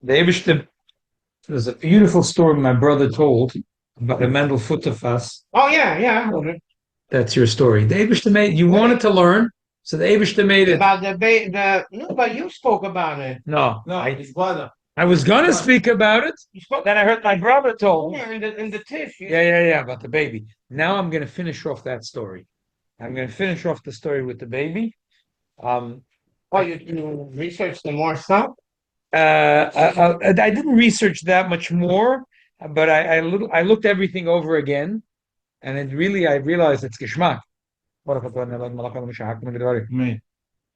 The Eibishter, there's a beautiful story my brother told about the Mendel Futterfass. Oh yeah. Okay. That's your story. The Eibishter made, you wanted to learn, so the Eibishter made it. About the no, but you spoke about it. No, No, his brother. I was gonna speak about it. You spoke Then I heard my brother told me. yeah, in the tish. Yeah, about the baby. Now I'm gonna finish off that story. I'm gonna finish off the story with the baby. Um, Oh, you researched the more stuff. I didn't research that much more, but I looked everything over again, and it really I realized it's geschmack. Me.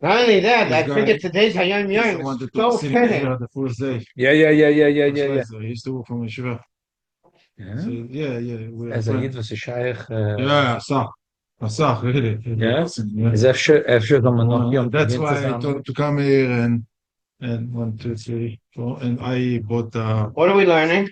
Not only that, This I guy figured today's Hayom I Yom is wanted to so sit fitting. here the first day. Yeah. So he used to work from Yeshiva. So Yeah. we are As a friends. Yid was a shaykh. Yeah, Asach, really. Yeah. Yeah. Is after the That's why I told him to come here and 1, 2, 3, 4. And I bought What are we learning?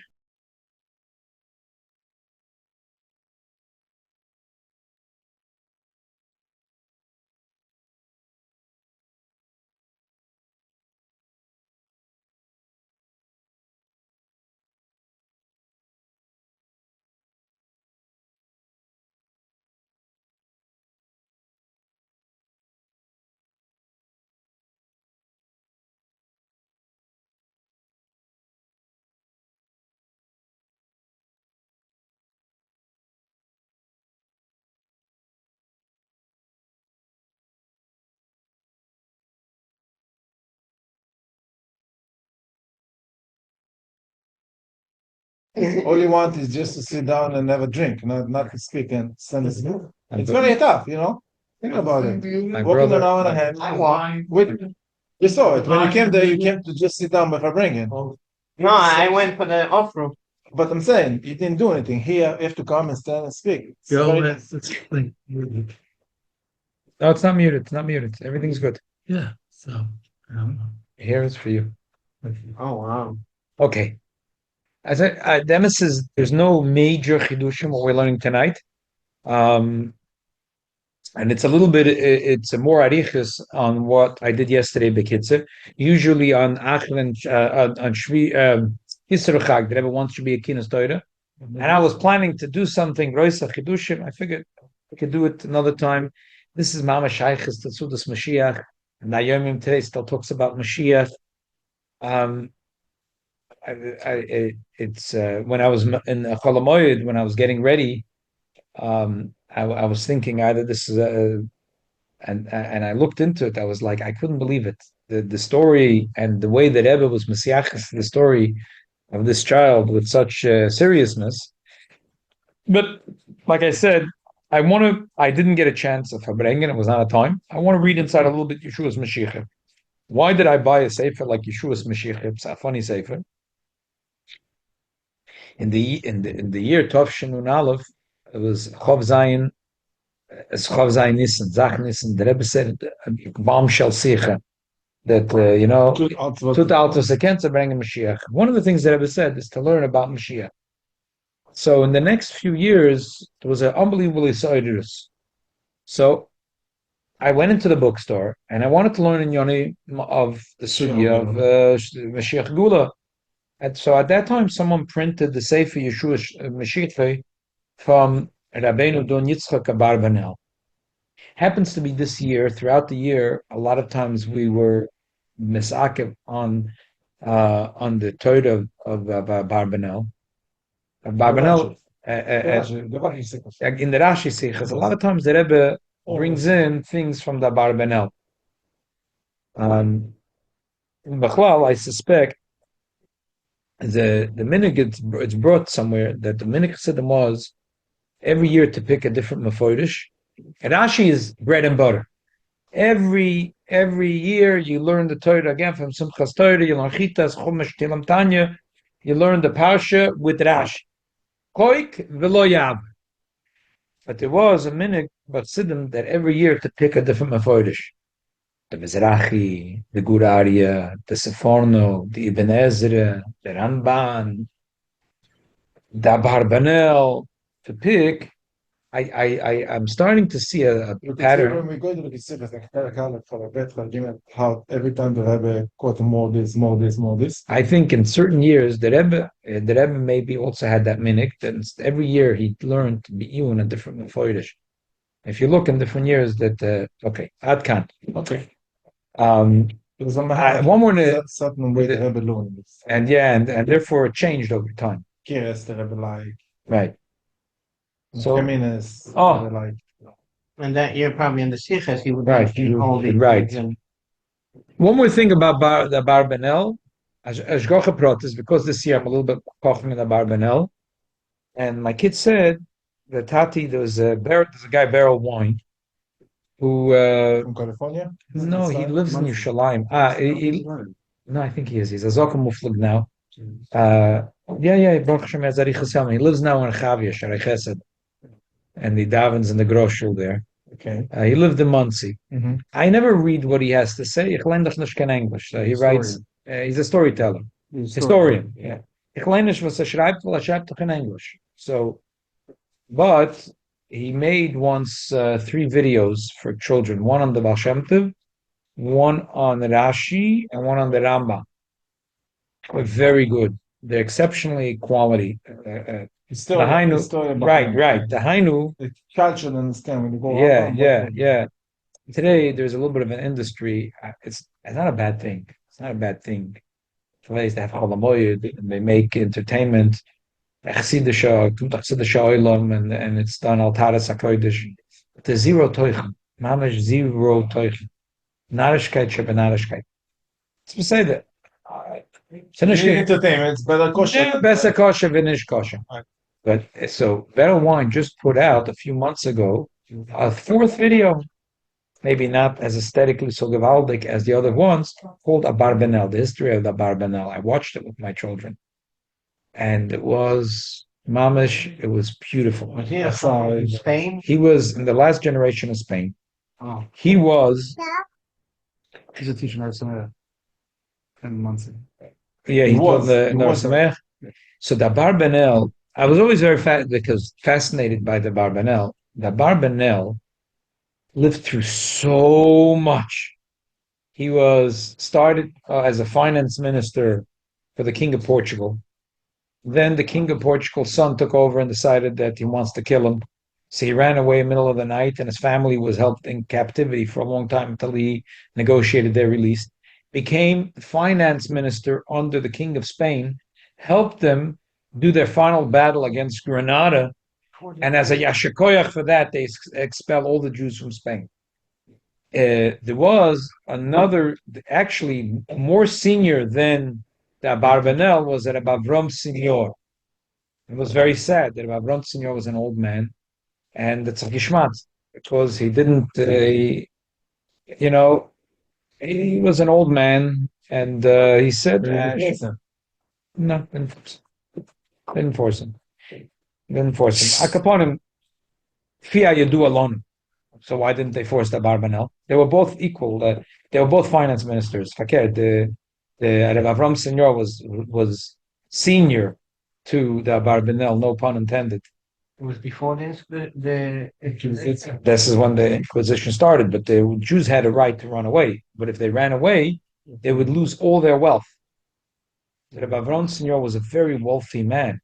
all you want is just to sit down and have a drink, not to speak and send it. It's very tough, you know. Think about it. My Walking brother, an hour and a half. With you saw it when you came there. You came to just sit down with a bringing. No, I went for the off-road. But I'm saying you didn't do anything. Here you have to come and stand and speak. no, it's not muted. It's not muted. Everything's good. Yeah. So Here is for you. Oh wow. Okay. As the emphasis, there's no major chidushim what we're learning tonight. And it's a little bit, it's a more arichas on what I did yesterday, Bekitzer. Usually on Achel and on Shvi, Yisro Chag, the Rebbe wants to be a Kinas Torah. And I was planning to do something, Roisa Chidushim. I figured I could do it another time. This is Mama Shaykh's Tatsudas Mashiach. And Nayomim today still talks about Mashiach. Um, it's when I was in Cholamoyed, when I was getting ready, I was thinking either this is and I looked into it. I was like, I couldn't believe it. The story and the way that Rebbe was messiachis the story of this child with such seriousness. But like I said, I didn't get a chance of Fabrengen. It was not a time. I want to read inside a little bit Yeshua's Mashiach. Why did I buy a sefer like Yeshua's Mashiach? It's a funny sefer. In the year Tov Shinun Aleph, it was Chov Zayin. It's Chav Zayin Nissen, Zach Nissen. The Rebbe said, "Bombshell Sicha." That Tut Altos Akenza bring a Mashiach. One of the things that Rebbe said is to learn about Mashiach. So in the next few years, there was an unbelievable Isaidus. So I went into the bookstore and I wanted to learn in Yoni of the Sugya of Mashiach Gula. And so at that time, someone printed the Sefer Yeshua Mashiach from Rabbeinu Don Yitzchak Abarbanel. Happens to be this year, throughout the year, a lot of times we were misakev on the Torah of Barbanel. Barbanel, in the Rashi Sichas, a lot of times the Rebbe brings in things from the Barbanel. In Bechlal, I suspect the minig it's brought somewhere that the minig Chassidim was every year to pick a different Mefoidish. And Rashi is bread and butter. Every year you learn the Torah again from Simchas Torah, you learn Chitas, Chumash, Tilam Tanya, you learn the Parsha with Rashi. Koik v'lo yab. But there was a minute but Siddim that every year to pick a different Mefoidish. The Mizrahi, the Guraria, the Seforno, the Ibn Ezra, the Ramban, the Abarbanel, to pick I'm starting to see a You can see pattern. when we go to the Sichos, like Perek Aleph for Bet Gimel, how every time the Rebbe quote more this, more this, more this. I think in certain years the Rebbe maybe also had that minhag that every year he learned to be even a different Mefoirish. If you look in different years, that okay, Adkan. Okay. Um, Because I'm one more, certain way the Rebbe learned. and yeah, and therefore it changed over time. Kiris, the Rebbe like. Right. So, Feminists, oh, like. And that year, probably in the Sichas, he would Right, mention all these right. things. And one more thing about the Barbanel, Ashgocha Protes, because this year I'm a little bit koching in the Barbanel, and my kid said that Tati, there's a guy Barrel Wine who From California? no, he lives in Yerushalayim. No, I think he is. He's a Zoka Muflig now. Yeah, Baruch Hashem has Arichas Yamim. He lives now in Chavia, Sharai Chesed, and he davens in the Groshul there. Okay. He lived in Muncie. Mm-hmm. I never read what he has to say. Ich lerne doch nicht kein English. He writes. He's a storyteller, historian. Yeah. Ich lerne nicht, was schreibt, weil schreibt doch in English. So, but he made once 3 videos for children. One on the Baal Shem Tov, one on Rashi, and one on the Rambam. Very good. They're exceptionally quality. The Hainu, right. The Hainu. The culture understand when you go. Yeah. Today, there's a little bit of an industry. It's not a bad thing. It's not a bad thing. They have Cholamoyed, and they make entertainment. And it's done al Taras HaKodesh. There's zero toichen. Mamish zero toichen. Narishkeit shebenarishkeit. It's beside that. Entertainment, it's better kosher. Yeah, better kosher, vinish kosher. But so Better Wine just put out a few months ago a 4th video, maybe not as aesthetically so gewaldic as the other ones, called Abarbanel, the history of the Abarbanel. I watched it with my children, and it was mamish. It was beautiful. was he from Spain? He was in the last generation of Spain. Oh. He was. He's a teacher in Muncie. Yeah, he taught the Nar Sameach. So the Barbanel, I was always very fascinated by the Barbanel. The Barbanel lived through so much. He was started as a finance minister for the King of Portugal. Then the King of Portugal's son took over and decided that he wants to kill him. So he ran away in the middle of the night, and his family was held in captivity for a long time until he negotiated their release. Became finance minister under the King of Spain, helped them do their final battle against Granada, and as a yashikoyach for that, they expel all the Jews from Spain. There was another, actually more senior than the Barbanel, was that Avram Senior. It was very sad that Avram Senior was an old man, and it's a gishmat because he didn't, he was an old man, and he said, no, didn't force him. Akaponim, Fia Yadu alone. So why didn't they force the Barbanel? They were both equal. They were both finance ministers. Fakir, the Avram Senior was senior to the Barbanel, no pun intended. It was before the Inquisition. This is when the Inquisition started, but the Jews had a right to run away. But if they ran away, they would lose all their wealth. The Avram Senior was a very wealthy man.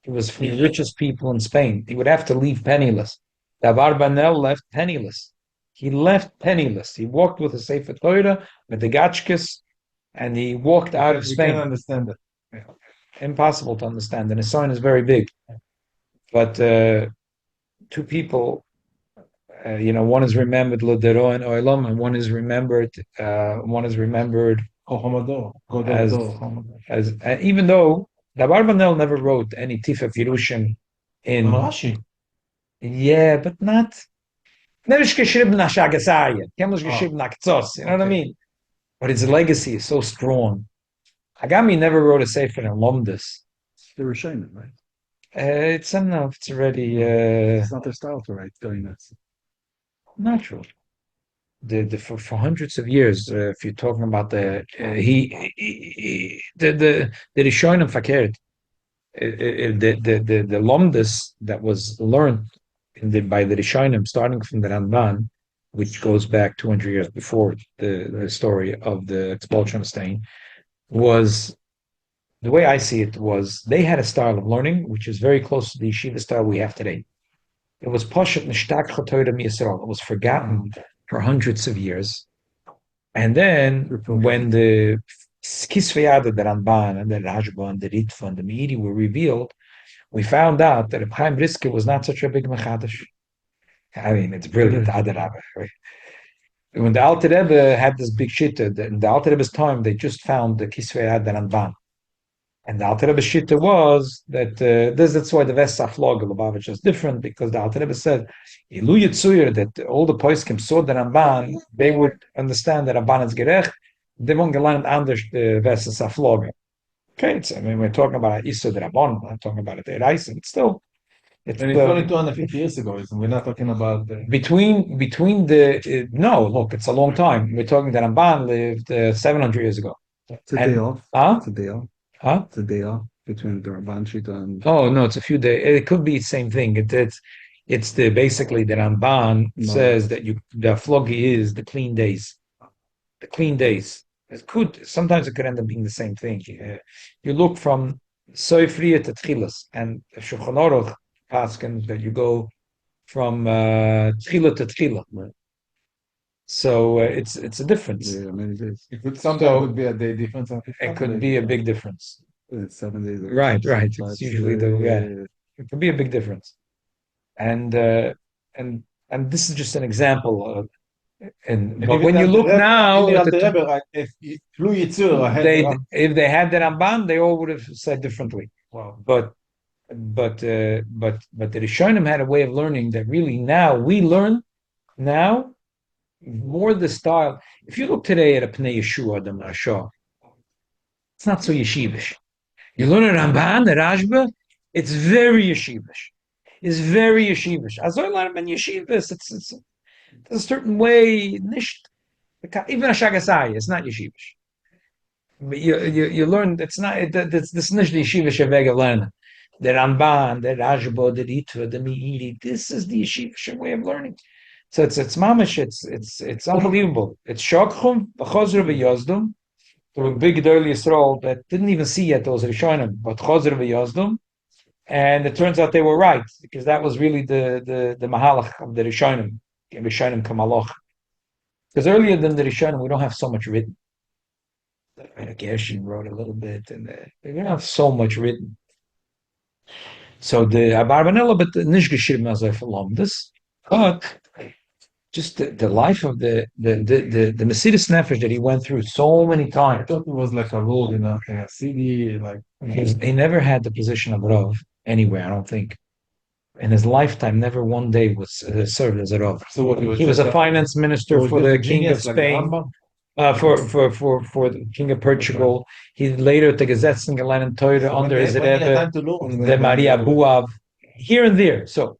He was from the richest people in Spain. He would have to leave penniless. The Barbanel left penniless. He left penniless. He walked with a Sefer Torah, with the Gachkes, and he walked out of Spain. You can't understand it. Impossible to understand. And his son is very big. But 2 people, one is remembered Lodero and Oilam, and one is remembered as even though the Barbanel never wrote any Tifa Pirushim in Rashi. Yeah, but not. Never geschrieben nach Shagasaya. Kemlich geschrieben nach Tzos. You know what I mean? But his legacy is so strong. Hagami never wrote a sefer in Lomdus. They were ashamed, right? It's enough. It's already. It's not their style to write doing this. Not true. For hundreds of years, if you're talking about the Rishonim Fakert, the Lomdus that was learned by the Rishonim, starting from the Ramban, which goes back 200 years before the story of the expulsion of Spain, was the way I see it was they had a style of learning which is very close to the yeshiva style we have today. It was Pashat Nishtak Chotoida Miyisrael. It was forgotten for hundreds of years. And then when the Kisveyada, the Ramban, and the Rajba, and the Ritva, and the Meiri were revealed, we found out that Chaim Brisker was not such a big Mechadash. I mean, it's brilliant. Right? When the Alter Rebbe had this big shitta, in the Alter Rebbe's time, they just found the Kisveyada Ramban. And the Alter Rebbe's shitta was that that's why the Vesaflog of Lubavitch is different, because the Alter Rebbe said, Ilu Yitzuyr, that all the Poiskim saw the Ramban, they would understand that Ramban is gerech, they won't gelernt anders the Vesaflog. Okay, I mean, we're talking about Isa the Rabban, we're talking about it Reis, and still. It's only 250 years ago, we're not talking about between the no, look, it's a long time. We're talking that Ramban lived 700 years ago. It's a day off. It's a day off. Huh? It's a day off between the Ramban Shita and. Oh no, it's a few days. It could be the same thing. It's the basically the Ramban says that the flogi is the clean days. The clean days. Sometimes it could end up being the same thing. You look from Soifriya to Tchilas, and Shulchan Aruch asking that you go from Tchila to Tchila. Right. So it's a difference. Yeah, many days. Sometimes it could be a day difference. It could be a big difference. It's 7 days. Right. It's usually it could be a big difference. And this is just an example of. But when you look now, if they had the Ramban, they all would have said differently. Wow. But the Rishonim had a way of learning that really now we learn now more the style. If you look today at a Pnei Yeshua, the Marshah, it's not so yeshivish. You learn a Ramban, the Rashba, it's very yeshivish. It's very yeshivish. As I learn in yeshivas, it's a certain way. Even a shagasai, it's not yeshivish. But you learn it's not. It's not the yeshivish way of learning. The Ramban, the Rashba, the Ritva, the Meiri. This is the yeshivish way of learning. So it's mamish. It's unbelievable. It's shokchum v'chozr v'yozdum. To a big early Yisrael that didn't even see yet those Rishonim, but chozr v'yozdum. And it turns out they were right, because that was really the mahalach of the Rishonim Kamaloch. Because earlier than the Rishonim, we don't have so much written. Gershon wrote a little bit, and we don't have so much written. So the Abarbanella, but nicht geschrieben as this, but just the life of the Mesiris Nefesh that he went through so many times. I thought it was like a rule in a CD, like he never had the position of Rav anywhere, I don't think. In his lifetime, never one day was served as a Rav. So what, he was a finance minister for the King of Spain, for the King of Portugal. He later the Gesetzen gelernt Torah under his Rebbe, the Maria Buav, here and there. So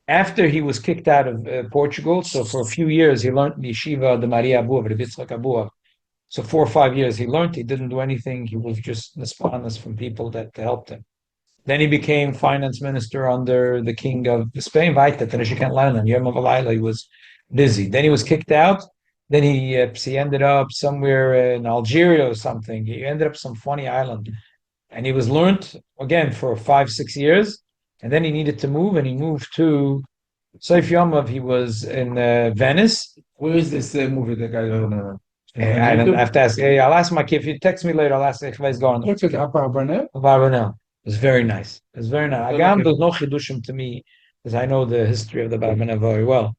after he was kicked out of Portugal, so for a few years he learned the yeshiva, the Maria Buav, the Yitzchak Abuav. So 4 or 5 years he learned. He didn't do anything. He was just nispanas from people that helped him. Then he became finance minister under the king of Spain. He was busy. Then he was kicked out. Then he ended up somewhere in Algeria or something. He ended up some funny island. And he was learned again for 5-6 years. And then he needed to move, and he moved to Seif Yomov. He was in Venice. Where is this movie? The guy I don't have to ask. I'll ask my kid. If you text me later, I'll ask if he's going. What's it? Barbanel? Barbanel. It was very nice. It was very nice. Agam, there's no chidushim to me, because I know the history of the Barbanel very well.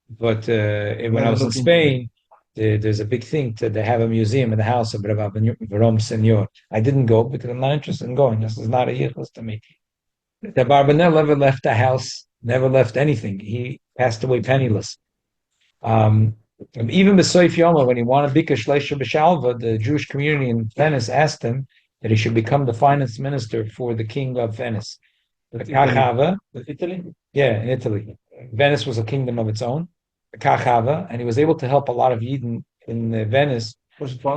But when I was in Spain, there's a big thing. They have a museum in the house of Rabbi Verom Senor. I didn't go because I'm not interested in going. This is not a yichus to me. The Barbanel never left the house, never left anything. He passed away penniless. Even B'Soif Yoma, when he wanted Bika Shleisha B'Shalva, the Jewish community in Venice asked him that he should become the finance minister for the king of Venice. Italy? Yeah, in Italy. Venice was a kingdom of its own, Kachava, and he was able to help a lot of Yidden in Venice. But to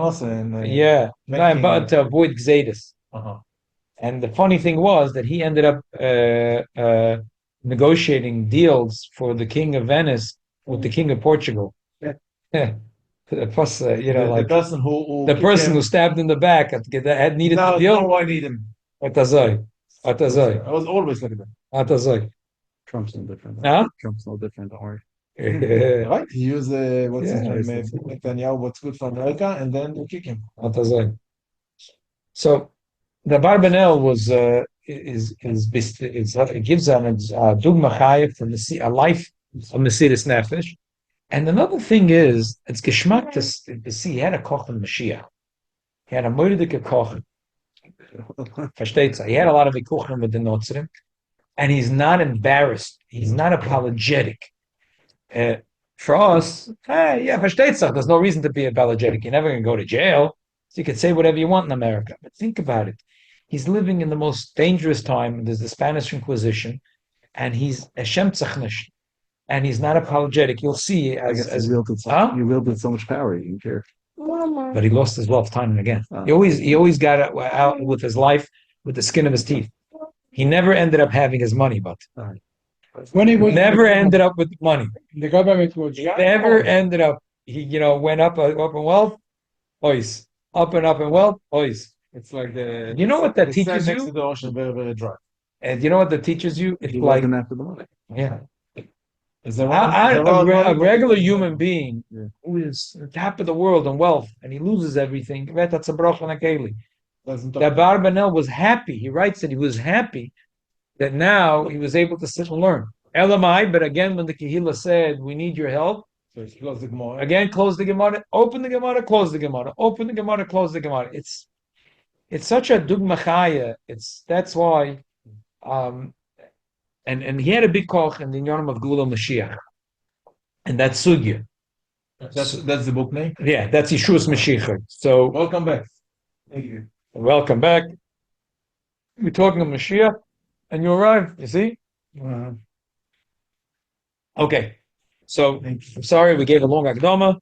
avoid Gzedis. And the funny thing was that he ended up negotiating deals for the king of Venice with the king of Portugal. Plus, the person who the person who stabbed in the back had needed the deal. No, I need him. Atazoi. I was always like that. Atazoi. Trump's no different. Huh? Trump's no different. Don't worry. Right? He used what's his Yeah, name? Netanyahu, what's good for America, and then you kick him. Atazoi. So the Barbanel was it gives a dugma chayef from a life of Mesiris Nefesh. And another thing is, it's geschmack to see. He had a koch in Mashiach. He had a moedike koch. Versteht sich? He had a lot of ikuchim with the Notzrim, and he's not embarrassed. He's not apologetic. For us, yeah, versteht sich. There's no reason to be apologetic. You're never going to go to jail, so you can say whatever you want in America. But think about it. He's living in the most dangerous time. There's the Spanish Inquisition, and he's a shemtzachnish, and he's not apologetic. You'll see. You wielded so much power, you didn't care. But he lost his wealth time and again. He always got out with his life with the skin of his teeth. He never ended up having his money, but When he was never ended up with money. the government was Never ended up. He went up in wealth, ois. Up and up in wealth, ois. It's like the. You know what that teaches next you? to the ocean, very, very dry. And you know what that teaches you? It's He like wasn't after the money. yeah. Is there A regular human being Yeah. who is on top of the world in wealth and he loses everything. That's a bracha nakeli. That Barbanel was happy. He writes that he was happy that now he was able to sit and learn. Elamai, but again, when the Kehillah said, we need your help, So it's close the Gemara. again, close the Gemara, open the Gemara, close the Gemara, open the Gemara, close the Gemara. It's such a dugma chaya. That's why, and he had a big koch in the Yom of Gula Mashiach, and that's sugya. That's the book name. Yeah, that's Yeshua's Mashiach. So Welcome back. Thank you. welcome back. We're talking of Mashiach, and you arrived. You see? Okay. So I'm sorry we gave a long akdama.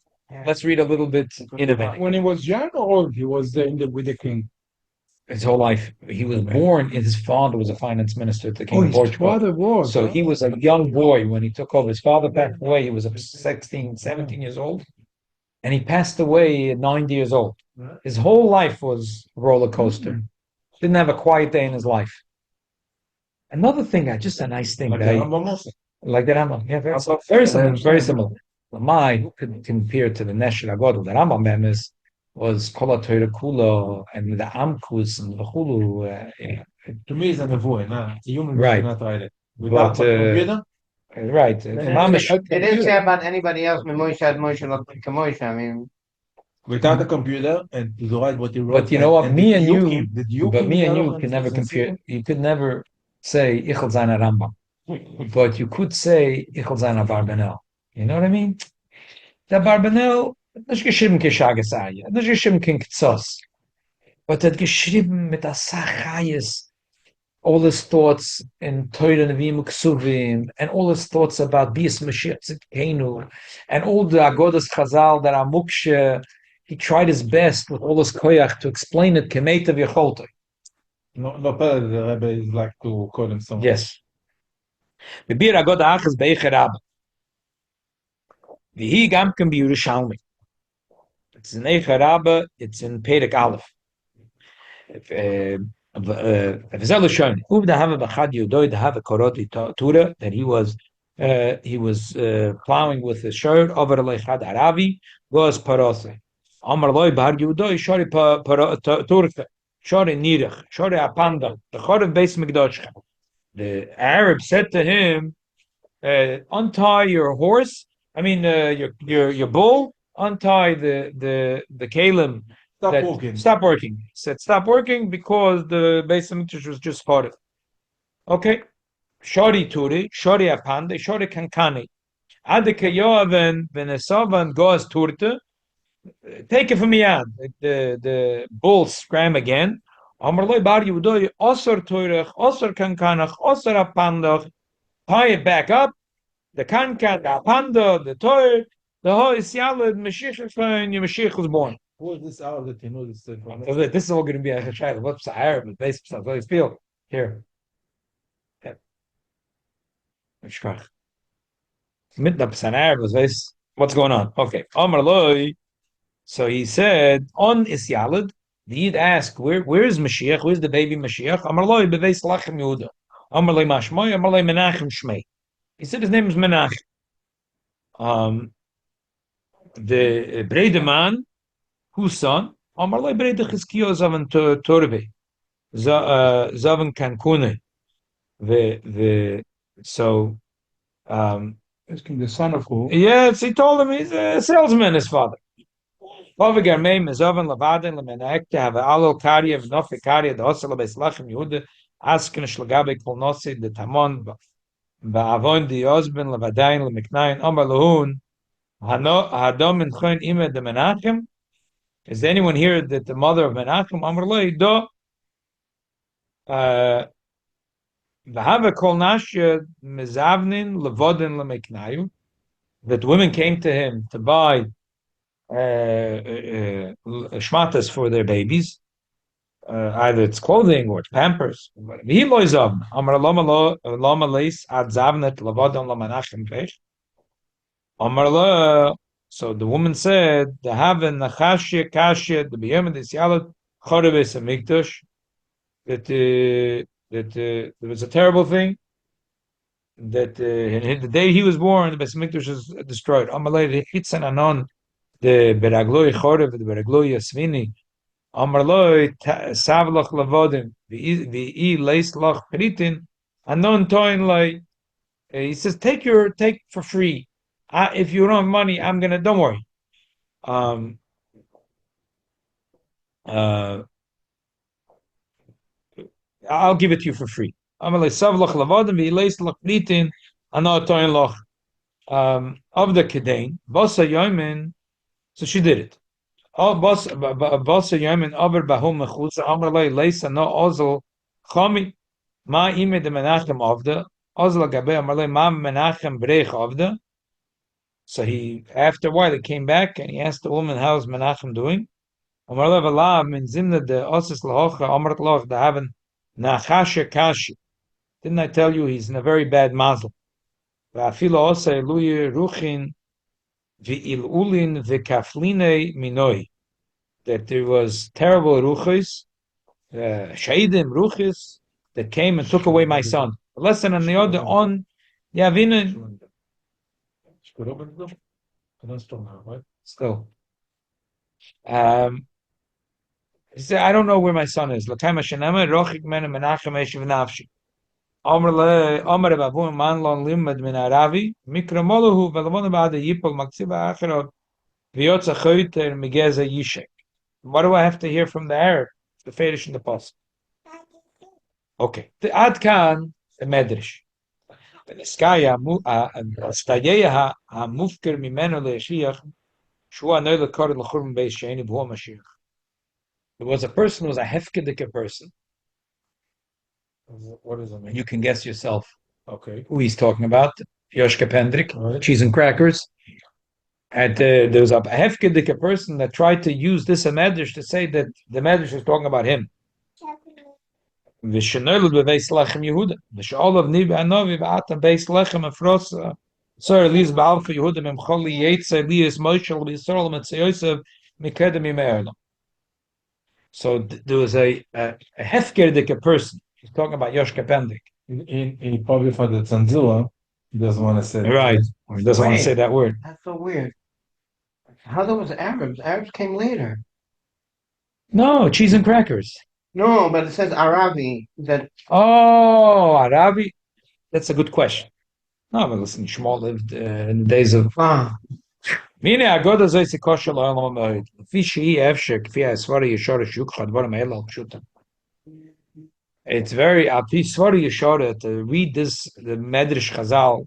Let's read a little bit in event. when he was young or old, he was with the king. His whole life, he was born. His father was a finance minister at the king of His Portugal. father was. So he was a young boy when he took over. His father passed away. He was 16, 17 years old. And he passed away at 90 years old. His whole life was a roller coaster. Didn't have a quiet day in his life. Another thing, just a nice thing. Like that the I- Rambam also. like the Rambam. Yeah, very similar. Very similar. Lamai, who could compare to the Neshel Agodol? The Rambam Memes was Kol Torah Kula and the Amkus and the Chulu. To me, it's a nevoy. Nah, it's a human Right. being cannot write it. Without But, a computer, Right. Mamish. It didn't say about anybody else. Moshe had Moshe like Moshe. I mean, without a computer, and to write what he wrote. But you know what? and Me the and you, Yukim- the Yukim but me and you development can never is compare. insane. You could never say Ichel Zayin Rambam, but you could say Ichel Zayin Barbanel. You know what I mean? The Barbanel, nicht geschrieben Kishagesaya, nicht geschrieben Kinkzos, but it geschrieben mit Asachayis, all his thoughts in Torah Nevi'im Ksuvim, and all his thoughts about Bias Mashiach Tzidkenu, and all the Agodas Chazal that are Mukshe. He tried his best with all his koyach to explain it kemeitav yecholtoi. No, better the Rebbe is like to call him someone. Yes. Bebir Agod Achas Beicher Rabba. Vihi gam can be Yerushalmi. It's in Eicher Rabba, it's in Perek Aleph. If Zelu Shon, Ub da have bachad Yudoi da have koroti Tura, that he was plowing with the shirt over Leichad Aravi, was Parose. Amar loy bar Yudoi shori Turka, shori Nirach, shori Apanda, the Chorev Beis Mikdash. The Arab said to him, untie your horse. I mean, your bull. Untie the kalim. Stop walking. Stop working. He said, stop working because the Beis Hamikdash was just started. Okay. Shori turi, shori apande, shori kankani. Adike yoaven venesavan goes turte. Take it from me out. The bull scram again. Amarloi bar Yehuda osor toirech, osor kankanach, osor apandach. Tie it back up. The kankan, the apanda, the toir, the ho is yalad, Mashiach and your Mashiach was born. Who is this hour that he knows this information? This is all going to be a chayla. What's the Arab? Based on how you feel here. What's going on? Okay. Amar Loi. So he said, on is Yalad. The Yid asked, where is Mashiach? Where's the baby Mashiach? Amar Loi beveis Lachem Yehuda. Amar Loi Mashmoy. Amar Loi Menachem Shmei. He said his name is Menachem. The Brede man, whose son? Amar Loi Brede Chizkiyo Zaven Torbe. Zaven Kankune. So The son of who? yes, he told him he's a salesman, his father. Ovigar Meim is Oven Lavaden Lemenekte have Alol Karya of Nofi Karya the Osel Beslachem Yehuda Asken Shlagabe Kolnosi the Tamon Ba'avon the Osben Levadain Lemeknain Omar Lahun Hadom and Choin Ime de Menachem. Is there anyone here that the mother of Menachem Amar Loi Do V'hava Kol Nashya Mezavnin Levodin Lemeknayu, that women came to him to buy shmatas for their babies, either it's clothing or it's pampers. He loys of Amar lama leis ad zavnet lavadon lamanachem vesh. Amar lo. So the woman said, "The haven nachashia kashia the biyam this yalat choreves amigdash." That there was a terrible thing. That in the day he was born, the Beis Hamikdash was destroyed. Amar lo hitzan anon the beragloi chorev the beragloi yasvini. Amar lo savloch lavodim vi leis loch pritin anon toin like he says take for free. If you don't have money, I'm gonna don't worry. Um, I'll give it to you for free. Amar lo savloch lavodim vi leis loch pritin anon toin loch of the kedain bosa yomin. So she did it. Oh, boss yamin over bahum mechutz amar lei leisa no ozel chami ma ime de menachem of the ozel gabe amar lei ma menachem brech of the. So he, after a while, he came back and he asked the woman, "How's Menachem doing?" Amar lei v'la min zimna de osis lahocha amar loch de haven nachashe kashi. Didn't I tell you he's in a very bad mazel? V'afilo osei luye ruchin v'ilulin v'kafline minoi. That there was terrible ruchis, shaidim ruchis that came and took away my son. A lesson on the other on Yavina. Still. He said, I don't know where my son is. L'kayma shenema rochik mena menachem eshiv nafshi. Omer babu man lon limad min aravi mikra moluhu ve'lamon ba'ada yipol maksiva acharav v'yotza choyter migeza yishek. What do I have to hear from the Arab? The Fedish and the Pasuk. Okay. The Adkan, the Medrash. The Neskaya, Stayeha, Mufker Mimeno Le'Shiach, Shua Neule Kor L'Churm Beis Sheini B'Hu Mashiach. There was a person who was a hefkedike person. What does that mean? You can guess yourself. Okay. Who he's talking about. Yoshka Pendrik, right. Cheese and crackers. And there was a hefkedike person that tried to use this Medrash to say that the Medrash was talking about him. V'shenolad b'veis lechem Yehuda. V'she'olav niv anovi v'atam beis lechem afrosa. Sir Elias ba'alfa Yehuda memcholi yetze Elias Moshel b'Yisrael Yosef mikedem yime'erlam. So there was a hefkedike person. He's talking about Yoshka Pendik. He probably for the Tanzila doesn't want to say that. Right. He doesn't want to say that word. That's so weird. How there was Arabs? Arabs came later. No, cheese and crackers. No, but it says Arabi. That Arabi. That's a good question. No, but listen, Shmuel lived in the days of. Mine agoda zoyse kosher lo'olam ha'moed. Lefi shehi efshek k'fi ha'svara yeshara shukcha dvarim ha'el al pshuta. It's very api svara yeshara to read this the Medrash Chazal,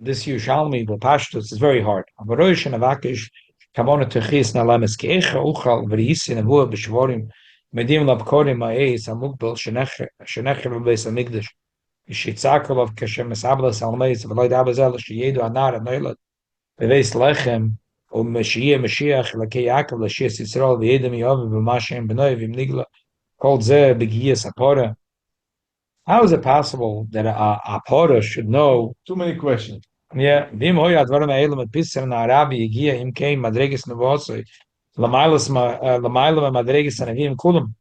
this Yerushalmi the Pashtus is very hard. Avaroish and avakish kamona techis nalames keecha uchal v'riisi nevua b'shvorim medim labkorim ha'eis ha'mukbel shenecher v'beis ha'mikdash yishitzakolav kashem esablas almeis v'loid abazel sheyedu anar ha'noilad v'beis lechem u'meshiyeh Mashiach l'kei Yaakov l'shias Yisrael v'yedem Yovi v'mashem b'noi v'imnigla called ze begiyas apora How is it possible that a Porah should know? Too many questions. Yeah, Vim hoya advarim ha'elam et pisem na Arabi yigia im kein madreges nevosoi lamayla madreges anavim kulam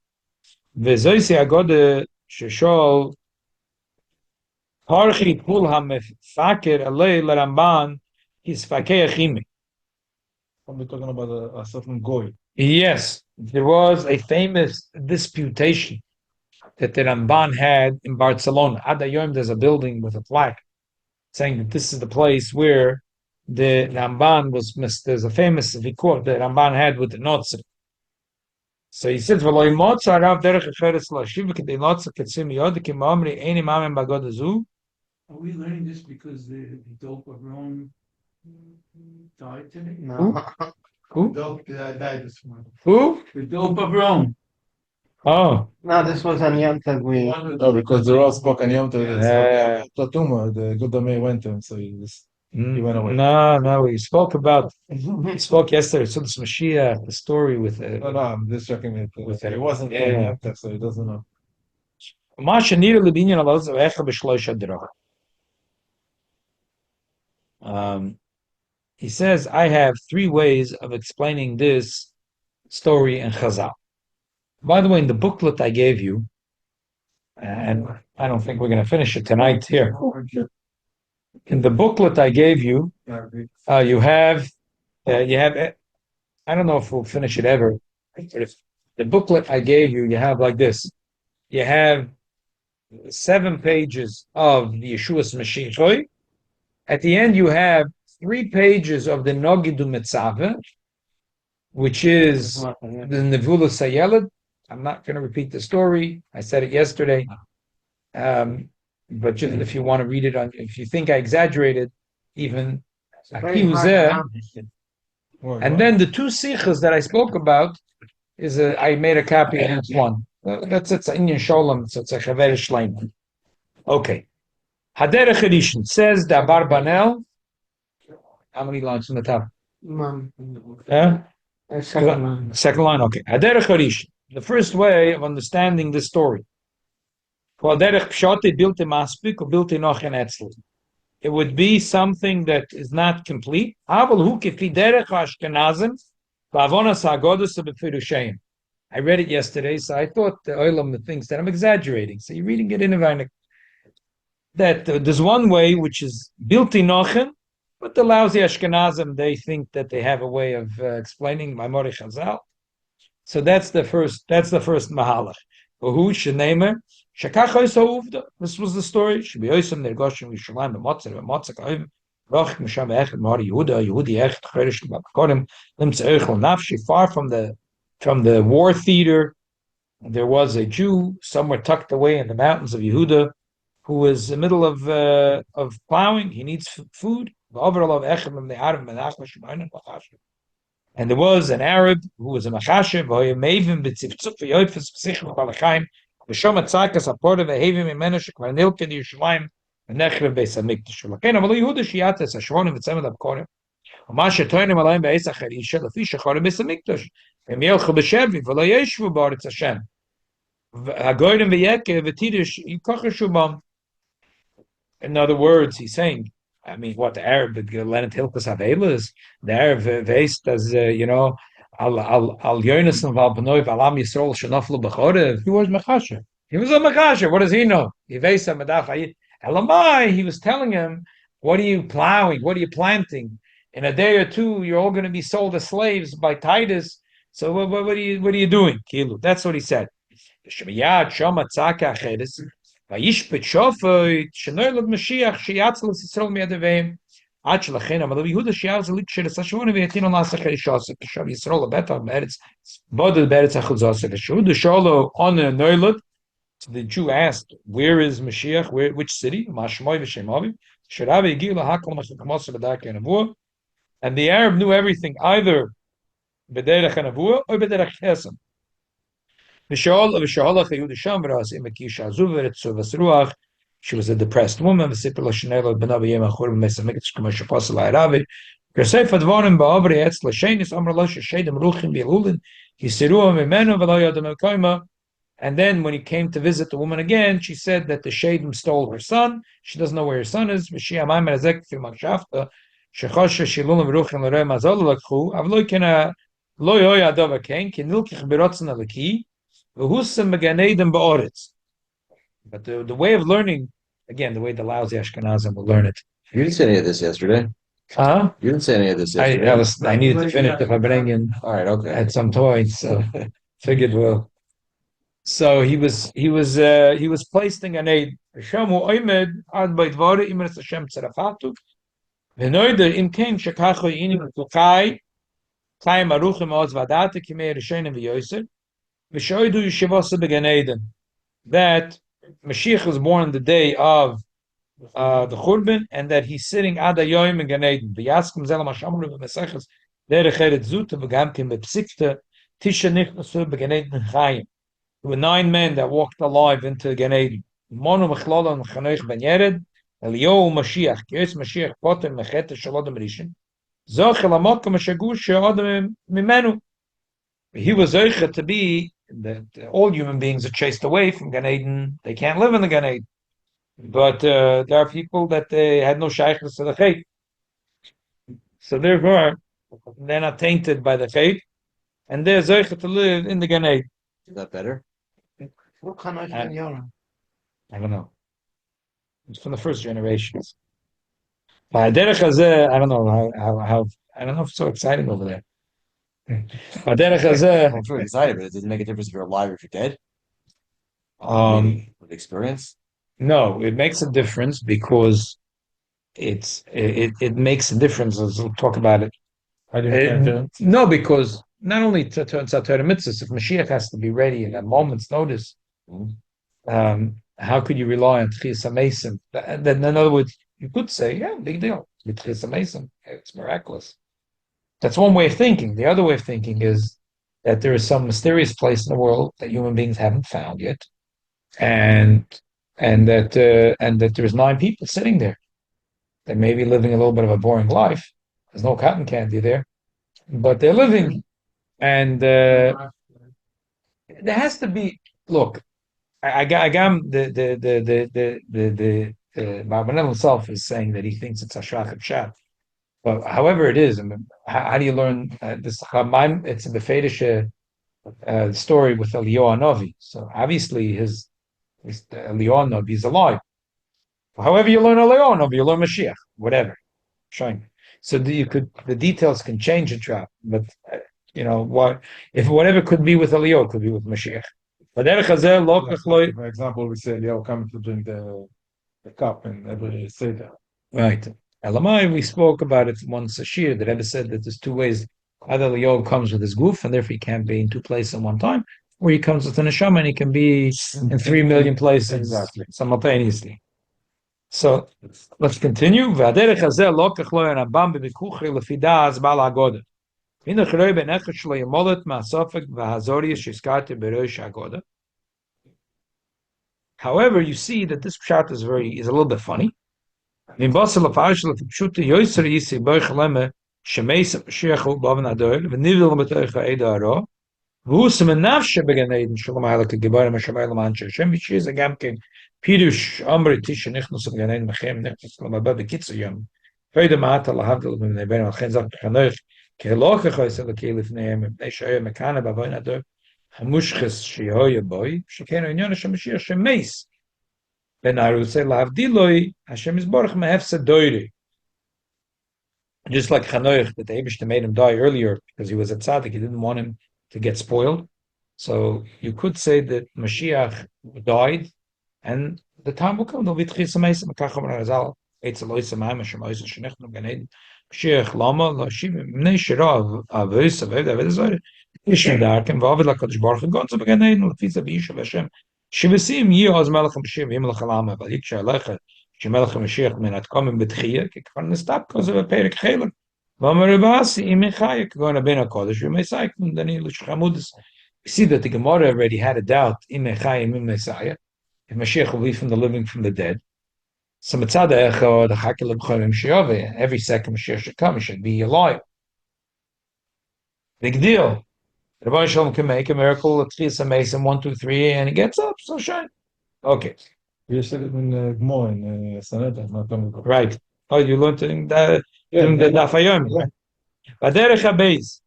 v'zoisi agode sheshol parchi kul ha'mefaker alei l'Ramban his fakei achimi. We're talking about a certain goy. Yes, there was a famous disputation that the Ramban had in Barcelona. Ad Hayom, there's a building with a plaque saying that this is the place where the Ramban was. There's a famous vikor the Ramban had with the Notzer. So he said, "V'lo imotza arav derech echeres la'shiv k'dei notzer ketzim yod ki ma'amri eini ma'amem bagod hazu." Are we learning this because the dope of Rome died today? No. Who? Dope died this morning. Who? The dope of Rome. Oh, No, this was on Yom Tov. No, because they're all spoken Yom Tov. Yeah. Tatuma, the good Damei went to him, so he went away. No. We spoke about. We spoke yesterday. So this Mashiach, the story with. No, I'm just checking it. With It wasn't yeah. Yom Tov, so he doesn't know. He says, I have three ways of explaining this story in Chazal. By the way, in the booklet I gave you, and I don't think we're going to finish it tonight here. In the booklet I gave you, you have, I don't know if we'll finish it ever, but if the booklet I gave you, you have like this. You have 7 pages of the Yeshua's Mashiach. At the end, you have 3 pages of the Nogidu Mitzaveh, which is the Nevula Sayelad. I'm not going to repeat the story. I said it yesterday. But just if you want to read it if you think I exaggerated, even he was there. And then the 2 sichas that I spoke about is I made a copy of each one. That's it's Inyan Sholem. It's a Chaver Shleim. Okay. Haderech Edishon says the Barbanel. How many lines in the top? Second line. Okay. Haderech Edishon. The first way of understanding this story. It would be something that is not complete. I read it yesterday, so I thought the Olam thinks that I'm exaggerating. So you're reading it in a Vainik. That there's one way which is bilti nochen, but the lousy Ashkenazim, they think that they have a way of explaining Maimori Chazal. So that's the first mahalach. Who shenemer shakach uvda. This was the story. Should be oisem nergoshim Yishalayim b'motzer ka'im roch misham echad mari Yehuda Yehudi echad cherish b'korim limtz eichel nafshi. Far from the war theater, there was a Jew somewhere tucked away in the mountains of Yehuda who was in the middle of plowing. He needs food. And there was an Arab who was a Machashev, in other words, he's saying, I mean, what the Arab Leonard Hilkus Avelas, the Arab veist as al Yonason Valbanoiv Alam Yisrael Shanaflu Bechorev. He was Mechasher. He was a Machasher. What does he know? He was telling him, what are you plowing? What are you planting? In a day or two, you're all going to be sold as slaves by Titus. So what are you doing? That's what he said. Vayishpet shofet shenoylad Mashiach sheyatzal Yisrael miyadeveim ad shelachin amal Yehuda sheyaz lik shelasashvon ve'yatin lasachar yishasek shav Yisrael betar beretz boded beretz achuzasek Yehuda sholo on a noylad. The Jew asked, "Where is Mashiach? Which city?" Mashmoy v'shemavi sherav yigil lahakol machakmos b'darkei nevuah. And the Arab knew everything, either b'derech nevuah or b'derech chesed. She was a depressed woman. She And then when he came to visit the woman again, she said that the Shadim stole her son. She doesn't know where her son is. But the way of learning, again, the way the lousy Ashkenazim will learn it. You didn't say any of this yesterday. Huh? You didn't say any of this yesterday. I needed to finish the Fabrengen All right, okay. at some point, so figured well. So he was placed in Gan Eden. Shamu oimed ad bei dvore immer es Hashem tzarafatu. V'noider im kein shekacho yinim tukai Chaim aruchim oz vadate kimei rishonim v'yoser. V'shoidu yeshivasa began Eden. That Mashiach was born on the day of the Churban, and that he's sitting ad hayoim in Gan Eden. V'yaskim zelam hashamru v'meseches derech eretz zuta v'gamkim b'psikta tisha nichnasu began Eden Chaim. There were 9 men that walked alive into Gan Eden. Monu mechlala chanoich ben Yered, Eliyahu Mashiach, Kios Mashiach poter mechet shalodem rishon. Zochel amokum shagush she'odem mimenu. He was zoche to be that all human beings are chased away from Gan Eden. They can't live in the Gan Eden. But there are people that they had no shaykhs to the Chet. So therefore, they're not tainted by the Chet, and they're zoche to live in the Gan Eden. Is that better? What kind of Yora? I don't know. It's from the first generations. By Derech Hazeh, I don't know how I don't know if it's so exciting over there. By Derech Hazeh, I'm very excited, but it doesn't make a difference if you're alive or if you're dead. With experience. No, it makes a difference because it makes a difference. We'll talk about it. No, because not only to Torah mitzvahs, if Mashiach has to be ready at a moment's notice, how could you rely on Tchias HaMesim? Then, in other words, you could say, yeah, big deal. With Tchias HaMesim, it's miraculous. That's one way of thinking. The other way of thinking is that there is some mysterious place in the world that human beings haven't found yet, and that there's 9 people sitting there. They may be living a little bit of a boring life. There's no cotton candy there, but they're living. And there has to be. Look, I got the Barbanel himself is saying that he thinks it's a shachat shat. But however it is, I mean, how do you learn this? It's a befedische story with Eliyahu Novi. So obviously his Eliyahu Novi is alive. However you learn Eliyahu Novi, you learn Mashiach, whatever. Showing. So the details can change a drop, but what if whatever could be with Eliyahu could be with Mashiach. But for example, we say Eliyahu coming to drink the cup and everybody say that. Right. Elamai, we spoke about it once a shir. The Rebbe said that there's 2 ways. Either Eliyahu comes with his goof, and therefore he can't be in 2 places at one time, or he comes with an neshama and he can be in 3 million places simultaneously. So let's continue. V'aderech hazeh lo kachlo yanabam b'mikuchi lefidas bal hagoda. However, you see that this pshat is a little bit funny. Pirush Amri Tisha Nichnus of Ganen Machem Nichnus Lamaba Bekitzer Yom. Further Mahata Lahavdil Ben Neben Al Chenzak Chanoich Kelocha Choisel Kelif Nehem Bnei Shaya Mekana Bavoin Ador Hamushches Shehoya Boy Shekeno Inyon Hashem Mashiach Shem Meis Ben Arutze Lahavdiloi Hashem Yisborach Mehefse Doiri. Just like Chanoich, that the Eibishter made him die earlier because he was a tzaddik, he didn't want him to get spoiled. So you could say that Mashiach died, and the time will come. There'll be Tchias HaMesim. Kacham Razal Eitzel Oisem Haim Hashem Oisem Shenechnu Ganeden Mashiach Lama Lashim Mnei Shira Avos Aved Aved Zoyre Ishim Darkem Vavid LaKadosh Baruch Hu Gonzo Beganeden Lefiza B'Yishav Hashem Shivasim Yi Oz Melech HaMashiach V'Yim Lech Alama Val Yiksha Alecha Shemelech HaMashiach Min Atkomim B'Tchiyah Kekvan Nestap Koz of a Perek Chelem V'Amar Rebasi Imi Chaya K'Gon Ben HaKodesh V'Mei Saikun Dani L'Shchamudis. We see that the Gemara already had a doubt Imi Chaya Imi Messiah, if Mashiach will be from the living from the dead. So Mitzad Echad Hakel B'Cholim Sheyove, every second Mashiach should come, he should be alive. Big deal. The Rebbe Shalom can make a miracle, a tchis, a mason, 1, 2, 3, and he gets up, so shine. Okay. You said it in Gmor, in Sanhedrin, not Talmud. Right. Oh, you learned in the Daf Hayomi, right? Baderech HaBeis,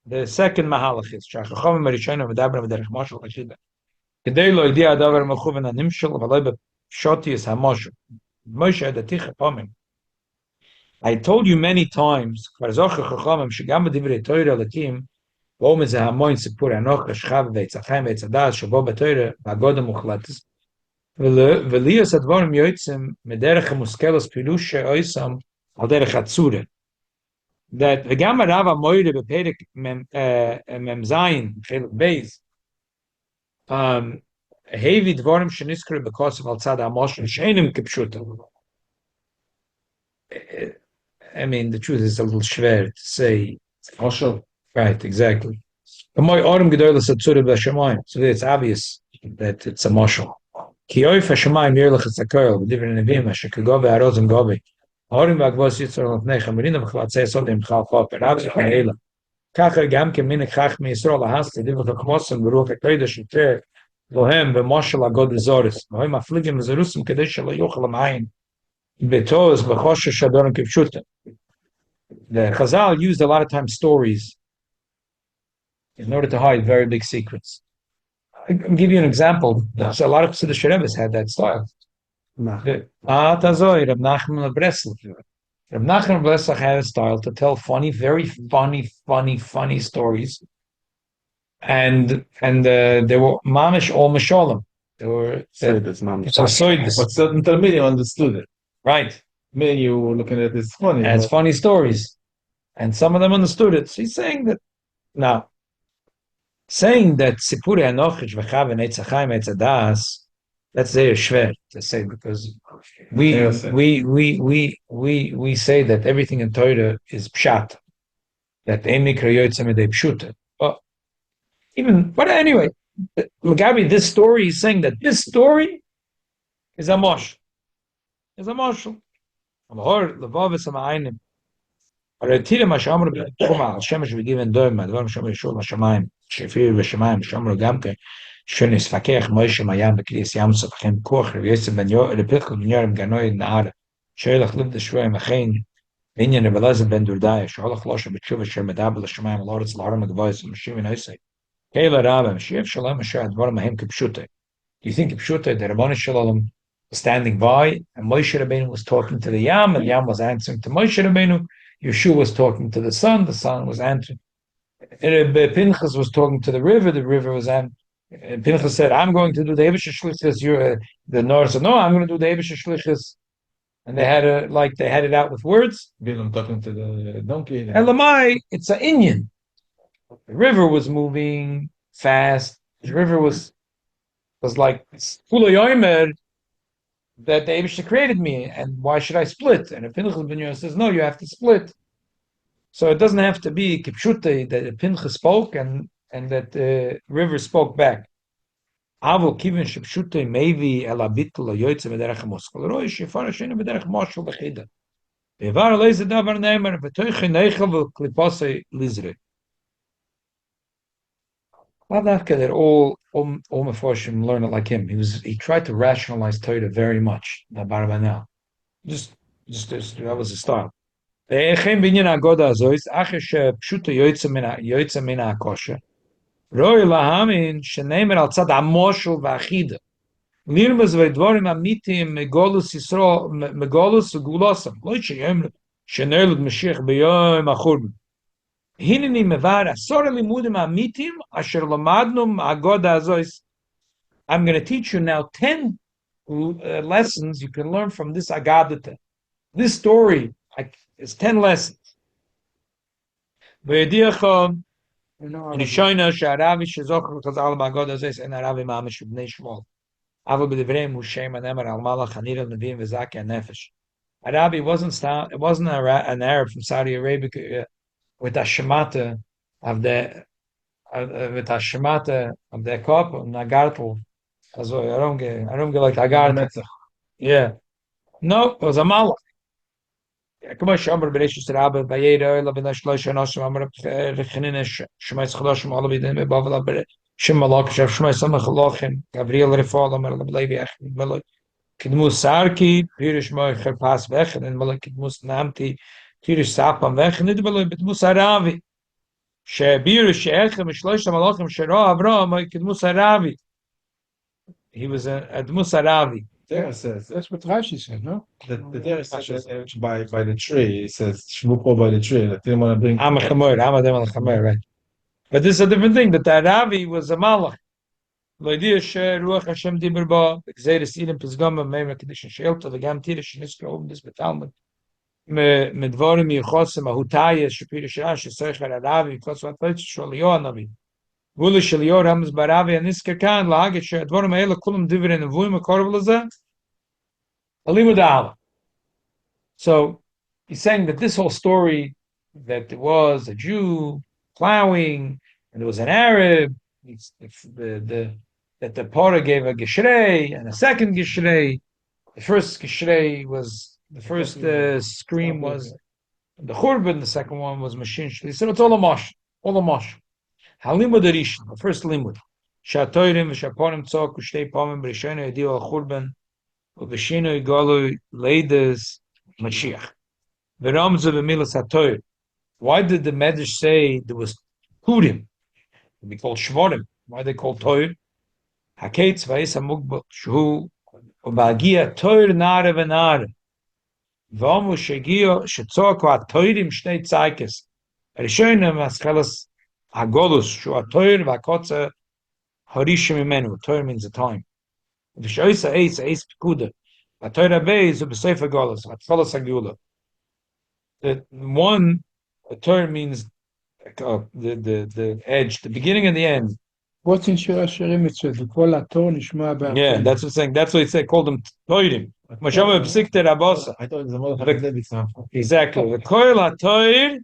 the second mahalach is, שהחכמים הראשונים מדברים בדרך משל חשיבה. כדי לא ידיע הדבר מכוון הנמשל, ולא בפשוטיוס המשל. משה דתיך פעמים. I told you many times, כבר זוכר חכמים, שגם בדברי תורה אלוקים, בואו מזה המון סיפור אנוך, שכב ועץ החיים ועץ הדעת, שבו בתורה, בהגות המוחלטת, וליאס הדברים יוצאים מדרך המושכלת פירוש שאויסם על דרך הצורה. וגם הרב המוירה בפרק מ"ז, חלק בייז, הביא דברים שנזכרו בכוסף על צד המושל, שאינם כפשוטו. I mean, the truth is a little schwer to say. Moshel. Right, exactly. So it's obvious that it's a moshel. Ki oif hashemayim yerlich es hakoil, v'divrei nevim, asher kagove harozim gove. Horim v'agvos yitzor l'fnei marina v'chvatzei sodim chal choper. Rav zechon eila. Kacher gam ke minik chachmi Yisrael lahasta, divrei v'chmosim v'ruach ha'kodesh yiter, lohem v'moshel agod v'zoris. V'hoim afligim v'zerusim kedei shelo yochel amayin. Betoz v'choshesh adorim kipshutim. The Chazal used a lot of times stories in order to hide very big secrets. I'll give you an example. So a lot of Chassidus Rebbe's had that style. Reb Nachman of Breslov. Reb Nachman of Breslov had a style to tell very funny stories, and they were mamish all masholim. They were soidus. But certain Talmidim understood it. Right. Me, you were looking at this funny. And it's funny stories. And some of them understood it. So he's saying that now, saying that Sipuri Anochich V'chav and Eitz HaChaim Eitz HaDas, that's very schwer to say, because we say that everything in Torah is pshat, that Emikra Yotzem Edei Pshuta. But anyway, Magabi, this story is saying that this story is a mosh. Is a moshel. Amahor levavis amainim. Aretira mashamru b'chuma al shemesh v'given doim advarim shomer yishur mashamayim shefir v'shamayim shamru gamke shenis fakech Moshe mayam b'kriyas yamsuf v'chem koch Rav Yosef ben Lepichel ben Yoram ganoi na'ara sheilach liv d'shvoim achein inyan Rav Elazar ben Durdaya sheholach losha b'tshuva sher medabel l'shamayim l'oretz l'haram ha'gavois m'shivin oisei keila rabba m'shiv shalom asher advarim ahem k'pshutei. Do you think Pshuta, the Rabbanu Shalom, was standing by, and Moshe Rabbeinu was talking to the Yam, and the Yam was answering to Moshe Rabbeinu? Yeshua was talking to the Son was answering. Pinchas was talking to the river was answering. Pinchas said, I'm going to do the Ebeshe Shlichus. The North said, no, I'm going to do the Ebeshe Shlichus. And they had it out with words. Bilam talking to the donkey. And Lamai, it's an Indian. The river was moving fast. The river was like Kula Yomer, that the Eibishter created me, and why should I split? And if Pinchas ben Yair says, no, you have to split. So it doesn't have to be Kipshute that Pinchas spoke and that the river spoke back. Avo kivin shipshute maybe elabitul yoytze b'derech moskol roi shifar shene b'derech moshel b'chida. Bevar leize davar neimer v'toiche neichel v'klipose lizre. That all Meforshim learn it like him. He tried to rationalize Torah very much. Just that was his style. Echem binyan agoda azois achesh pshuta yoytze mina akosha. Roy lahamin sheneimer al tzad amoshel v'achida. Lirmaz v'dvorim amitim megolus Yisrael megolus v'gulosam. Lo sheyem shenelud Mashiach b'yom achurban. Hineni mevar asor limudim amitim asher lamadnum agoda azois. I'm going to teach you now 10 lessons you can learn from this agadata. This story is 10 lessons. V'yediachom Rishoina she'aravi shezocher l'chazal b'agoda azois en aravi mamish b'nei shmol. Avo b'divrei mushem anemer al malach hanir al-nevim v'zaki ha-nefesh. Arabi wasn't an Arab from Saudi Arabia with the shemata of the cup and Nagartel. I don't get like Nagartel. Yeah. No, it was a Malach. כמו שאמר ברשת רבה בידע אלא בנשלוש אנשים אמר רחנין שמייס חדשים alle בידן בבבל שמלאק שמייס סמך לאחם גבריאל רפאל אמר לבלייב אח מלאק כדמוס סארקי פירש מוי חפאס weg en מלאק כדמוס נאמתי פירש סאפם weg נית בלוי בדמוס ערבי שביר שאח משלוש מלאכים שראה אברהם כדמוס ערבי he was a דמוס ערבי. Torah says That's what Rashi said, no? the Torah says by the tree. It says shvuko by the tree. That didn't want to bring. I'm a chamer, right? But this is a different thing. That the Arabi was a malach. Lo ydish ruach Hashem diber ba gzeiris ilim pizgam meimer kedushin sheilta v'gam tirish niskra oben dis betalmud medvorim yichosim ahutayes shapir shirash yisoich Arabi because what toitz shol yo anavi v'ulu shel yo rams baravi anisker kan lahagit she advorim ha'ela kulam divrei nevuim akorv leza alimud ala. So he's saying that this whole story that there was a Jew plowing and there was an Arab, that the Torah gave a Geshrei and a second Geshrei. The first Geshrei was, the first scream was the Churban, the second one was Mashin Shli. He said it's all a mosh, all a mosh. Halimud Arishan, the first limud. Shatoirim v'shaponim tzok ushtei pomim b'rishonu yadiu al Churban u'b'shinu yigalu leides Mashiach. V'ramzu v'milas hatoir. Why did the Medrash say there was Purim? It'd be called Shvorim. Why are they called Toir? Haketz v'es hamugba shu u'ba'gia Toir nare v'nare. V'omu shegio shetzoko ha'toirim shnei tzaykes. Rishonim askelas hagolus shu ha'toir v'akotza harishim imenu. Toir means the time. V'shoisa eis pikuda. Ha'toir ha'beis u'b'sefer golus. Ha'tcholas ha'gula. The one, a Torah means the edge, the beginning and the end. What's in Shir Hashirim? It says, "V'kol haTorah nishma b'arkeinu." Yeah, that's what it's saying. That's what he said. Called them Toirim. Mashama b'sikte rabasa. I thought it was a motherfucking example. Exactly. V'kol haTorah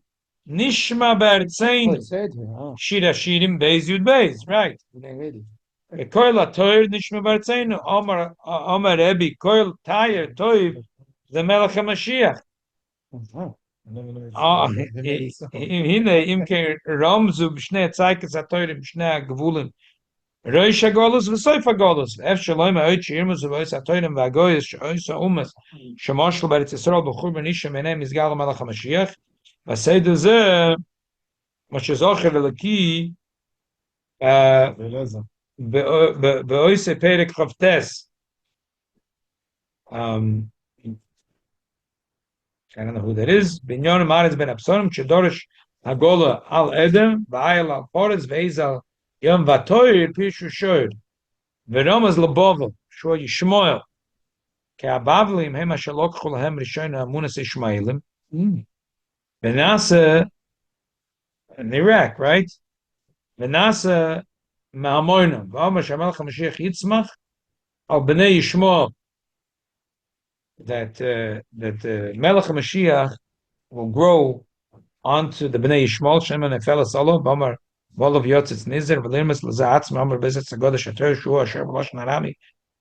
nishma Oh, b'artzeinu. it said here. Oh, Shir Hashirim beis yud beis. Right. they read it. V'kol haTorah nishma b'artzeinu. Omar Rebbe kol Tayer Toiv the Melech HaMashiach. Oh. הנה אם כן רמזו בשני הצייקים התוירים בשני הגבולים ראש הגולוס וסוף הגולוס ואף שלא מהות שירמוס ובויס התוירים והגויס שאויס האומס שמשל בארץ ישראל בחורבן אישם עיניהם מסגר למלך המשיח והסדר זה מה שזוכר ללקי באויס פרק חפטס I don't know who that is. Binyon Maretz ben Absalom, Chedorish Hagola al Edem, Va'ayel al Poretz, Ve'ezal Yom Vatoir, Pishu Shoyd, Ve'romaz Labovel, Shoy Yishmoel, Ke'abavlim, Hem Ashalok Chulahem Rishon Amunas Ishmaelim, Benasa, in Iraq, right? Benasa Ma'amoinam, Va'amar Shamal HaMashiach Yitzmach, al Bnei Yishmoel, that Melech HaMashiach will grow onto the Bnei Yishmael, Shem and Nefel Asalo, Bamar, Volav Yotzitz Nizer, V'lirmas L'za'atz, Mamar Bezet Zagodash Ater, Shua, Asher, V'losh Narami,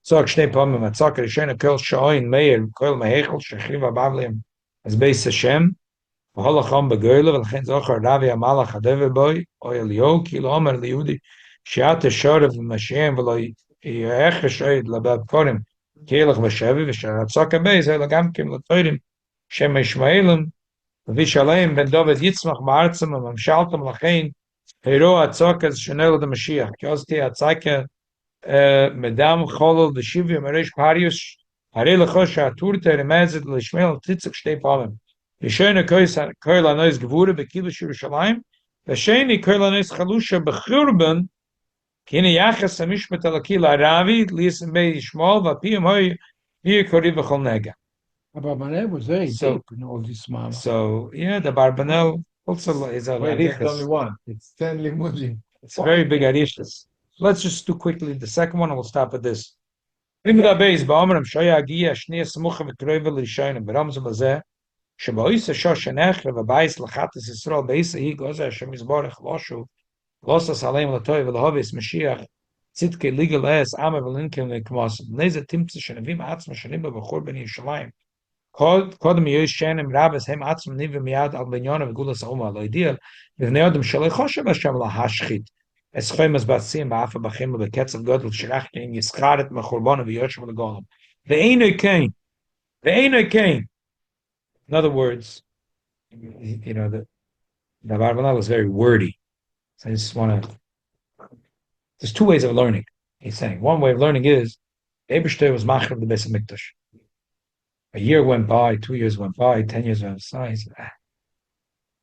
Tzok Shnei Pamim, Atzok, Rishon, Kel Shoin, Meir, Koil Mehechel, Shechiv Abavlim, as Beis Hashem, V'holacham Begoyle, V'lchen Zochar, Ravi Amalach, Hadever Boy, Oyel Yo, Kilo Omer Liudi, Shiat Ashorev, Mashiach, V'lo Yech Shoyd, Labab Korim, Kelach v'shevi v'sharatzak abeis ha'la gam kim l'toirim shem Ishmaelim v'vishalem ben David Yitzmach ba'artzim v'mamshaltam l'achein hero atzak as shenel the Mashiach k'ozti atzaka medam cholol v'shivim areish parius harei l'chosh ha'turta remezet l'ishmael tzitzak shtei pavim v'shoyna koil ha'nois gevura v'kilush Yerushalayim v'sheni koil ha'nois chalusha b'churban Kine yachas hamishpat alaki la'aravi li'isem bei Yishmael v'apiyim hoy v'yikori v'chol nega. Abarbanel was very So- deep in all this mama. So yeah, the Barbanel also is a Wait, there's only arichas. one. It's 10 limudim. It's a very big arichas. Let's just do quickly the second one and we'll stop at this. Limud HaBeis ba'omerim shoya agiya shniya smucha v'kroiva l'rishonim b'ramzu b'zeh שבאויס השוש הנחר ובייס לחתס ישראל בייס ההיא גוזה השם יזבורך לושו לוסס עליהם לטוי ולהוביס משיח צדקי ליגל אס עמה ולינקם וכמוס נזה תמצא שנבים עצמה שנים בבחור בן ירושלים קודם יהיו שנים רבס הם עצמם ניבים מיד על בניון וגולס האומה לא ידיע לבני אדם שלא חושב השם להשחית es choimes basim ba'afa b'chim b'ketzav godel shirachkin yischaret mechurban v'yoshem l'golam ve'enoi kain. In other words, you know, the Barbanel is very wordy. So I just want to. There's two ways of learning. He's saying one way of learning is Ebershter was machar of the Beis Hamikdash. A year went by, 2 years went by, 10 years went by. He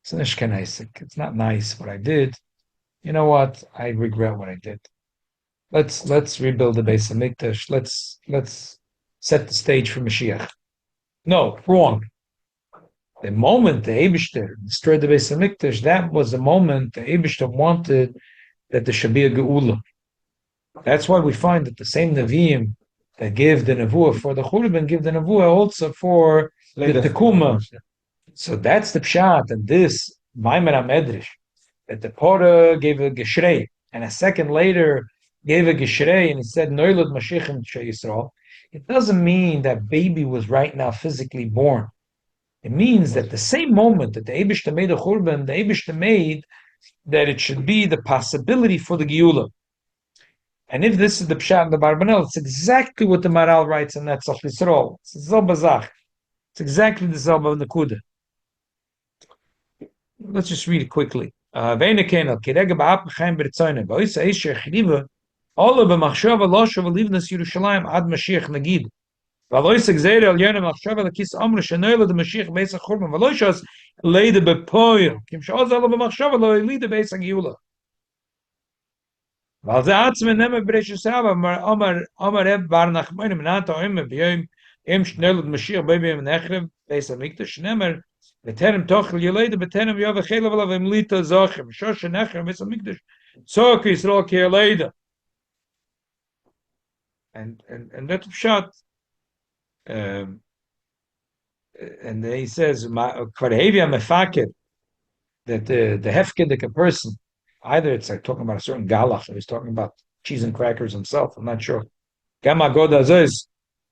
said, it's not nice what I did. You know what? I regret what I did. Let's rebuild the Beis Hamikdash. Let's set the stage for Mashiach. No, wrong. The moment the Eibishter destroyed the Beis Hamikdash, that was the moment the Eibishter wanted that there should be a Geula. That's why we find that the same Nevi'im that give the Nevuah for the Churban give the Nevuah also for the Tekuma. So that's the Pshat, and this Maimer HaMedrash, that the Porah gave a Geshrei, and a second later gave a Geshrei, and he said, Noilad Mashiachim Yisrael. It doesn't mean that baby was right now physically born. It means that the same moment that the Eibishter made a Churban, the Eibishter made that it should be the possibility for the Geula. And if this is the Pshat and the Barbanel, it's exactly what the Maral writes in Netzach Yisrael. It's Zobazach. It's exactly the Zoba of the Kuda. Let's just read it quickly. All of b'machshava loshav livnas Yerushalayim ad Mashiach nagid. V'aloy segzeir al yonim machshava l'kis amr shenoyle the Mashiach beis hachurban v'aloy shas leide bepoil kim shaz all of b'machshava lo leide beis hagiula. V'al ze atzme neme b'reishis rava amar eb bar nachmanim nata oime b'yoim im shnoyle the Mashiach b'yoim nechrev beis hamikdash nemer v'terem tochel yeleide v'terem yov v'chelav alav im lita zachem shosh nechrev beis hamikdash tzok Yisrael ki yeleide. And that's Pshat. And then he says, Kvarhevia mefakir, that the hefkedik person, either it's like talking about a certain galach, or he's talking about cheese and crackers himself, I'm not sure. Gama goda zez,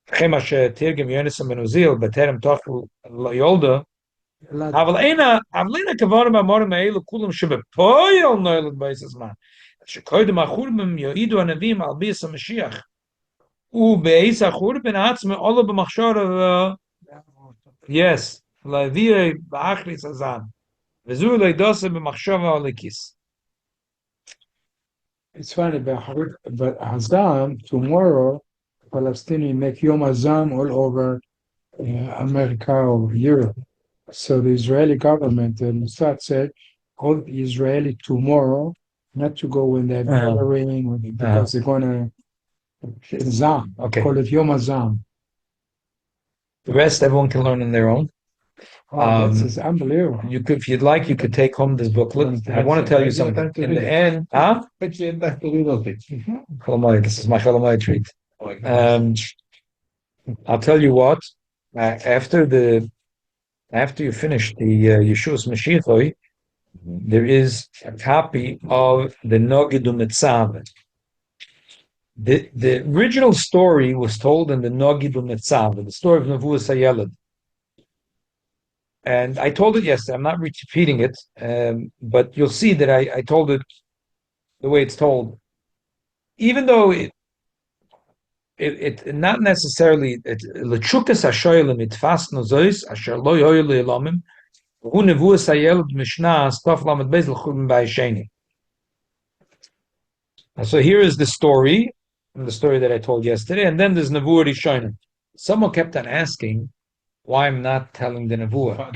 chemash tirgim yonisam benuzil, beterem tochel yolda, aval eina kavarim amorim eilu kulam shebepoyel noilad beisas man. Shekoidem achurmim yoidu anavim al bias Mashiach. Yes, It's funny, but Hazan, tomorrow, Palestinians make Yom Hazan all over America or Europe. So the Israeli government, the Mossad said, call the Israeli tomorrow not to go when they're gathering, because they're going to Zam. Okay. Call it Yom Hazam. The rest everyone can learn on their own. This is unbelievable. If you'd like, you could take home this booklet. I want to tell you something. In the end, this is my Cholamoid treat. I'll tell you what. After you finish the Yeshua's Mashiachoi, there is a copy of the Nogid U'Metzav. The original story was told in the Nogid U'Metzav, the story of Nevuas HaYeled. And I told it yesterday. I'm not repeating it, but you'll see that I told it the way it's told. Even though it not necessarily Lechukas HaShoyelim itfas nozois asher lo yoyel le'elamim hu Nevuas HaYeled Mishnah Stof Lamed Beis L'Churban Ba'Yisheni. So here is the story that I told yesterday, and then there's Nevuah Rishonim. Someone kept on asking why I'm not telling the Nevuah.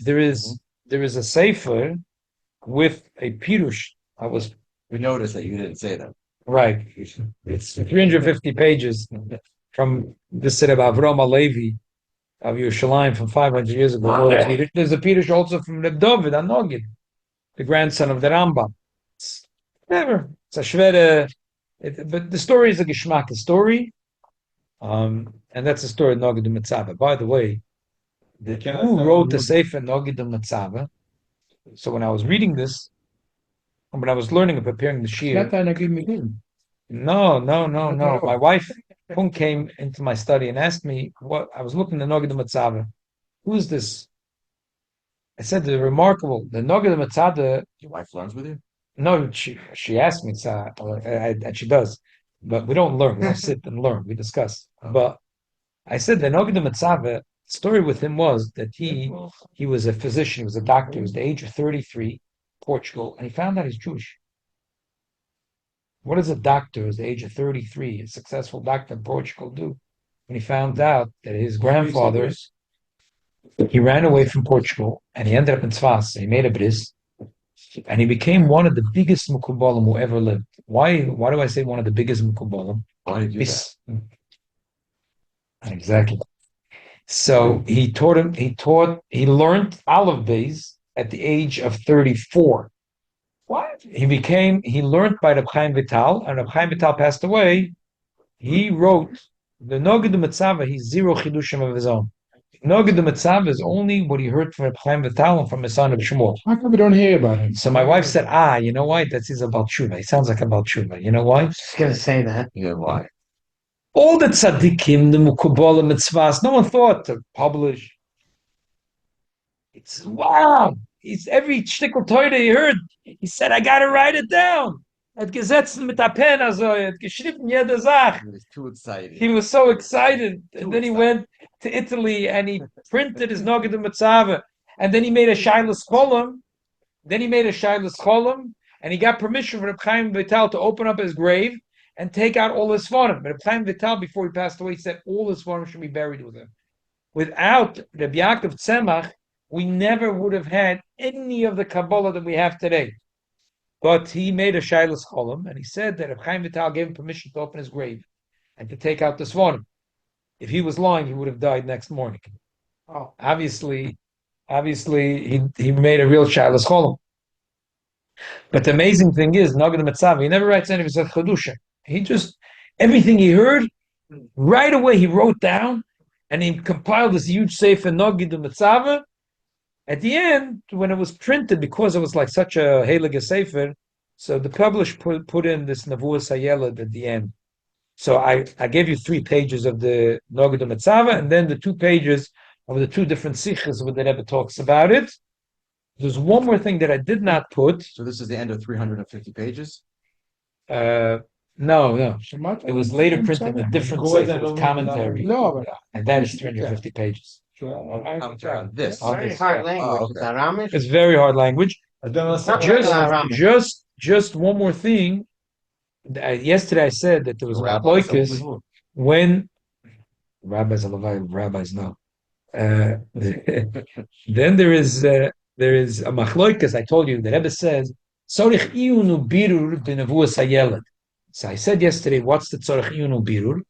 There is a sefer with a pirush. We noticed that you didn't say that. Right. It's 350 pages from the Sirab Avram Alevi of Yerushalayim from 500 years ago. There's a pirush also from Reb David Anogid, the grandson of the Rambam. It's a shvere. But the story is a geschmack story, and that's the story of Nogid U'Metzava. By the way, who wrote the Sefer Nogid U'Metzava? So when I was reading this, when I was learning and preparing the Shir, Not Nagid Megillah. no. My wife Pung came into my study and asked me what I was looking at Nogid Matzava. Who's this? I said the remarkable, the Nogid Matzada. Your wife learns with you? No, she asked me, and she does, but we don't learn. We don't sit and learn. We discuss. But I said the Nogid Matzava story with him was that he was a physician, he was a doctor. He was the age of 33, Portugal, and he found out he's Jewish. What does a doctor at the age of 33, a successful doctor in Portugal, do? When he found out that his grandfather, he ran away from Portugal and he ended up in Tzfas. He made a bris, and he became one of the biggest mukubalim who ever lived. Why do I say one of the biggest mukubalim? Why did you do that? Exactly. So he learned olive bays at the age of 34. What? He learned by Reb Chaim Vital, and Reb Chaim Vital passed away. He wrote the Nogid Mitzvah. He's zero chidushim of his own. Nogid Mitzvah is only what he heard from Reb Chaim Vital and from his son Reb Shmuel. How come we don't hear about him? So my wife said, you know why? That's his about Tshuva. He sounds like about Tshuva. You know why? Just gonna say that. Yeah, why? All the tzaddikim, the Mukubala mitzvahs, no one thought to publish. It's wow. It's every shtickle Torah he heard. He said, I got to write it down. Et gesetzt mit der Pen, also, et geschrieben jede Sache. He was too excited. He was so excited. And then he went to Italy and he printed his Nogid Mitzvah. And then he made a Shilas Cholam. And he got permission from Reb Chaim Vital to open up his grave and take out all his Svarim. But Reb Chaim Vital, before he passed away, said all his Svarim should be buried with him. Without Reb Yaakov Tzemach, we never would have had any of the Kabbalah that we have today. But he made a Shilas Cholam, and he said that Reb Chaim Vital gave him permission to open his grave and to take out the Svarim. If he was lying, he would have died next morning. Oh. Obviously, he made a real Shilas Cholam. But the amazing thing is, Nogid Mitzvah, he never writes any of his Chedusha. He just, everything he heard, right away he wrote down, and he compiled this huge sefer Nogid Mitzvah. At the end, when it was printed, because it was like such a heilige sefer, so the publisher put in this Nevuas Hayeled at the end. So I gave you 3 pages of the Nogid Mitzvah, and then the 2 pages of the 2 different sichas where the Rebbe talks about it. There's one more thing that I did not put. So this is the end of 350 pages? No. It was later printed in a different sefer with commentary. No, And that is 350 pages. Commentary on this. On Very this, hard yeah. language. Oh, Is that Amish? It's very hard language. Just- Just one more thing. Yesterday I said that there was machloikis when rabbis are Levi, rabbis no. Then there is a machloikis. I told you the Rebbe says tzorich iyunu birur b'nevuas hayeled. So I said yesterday, what's the tzorich iyunu birur?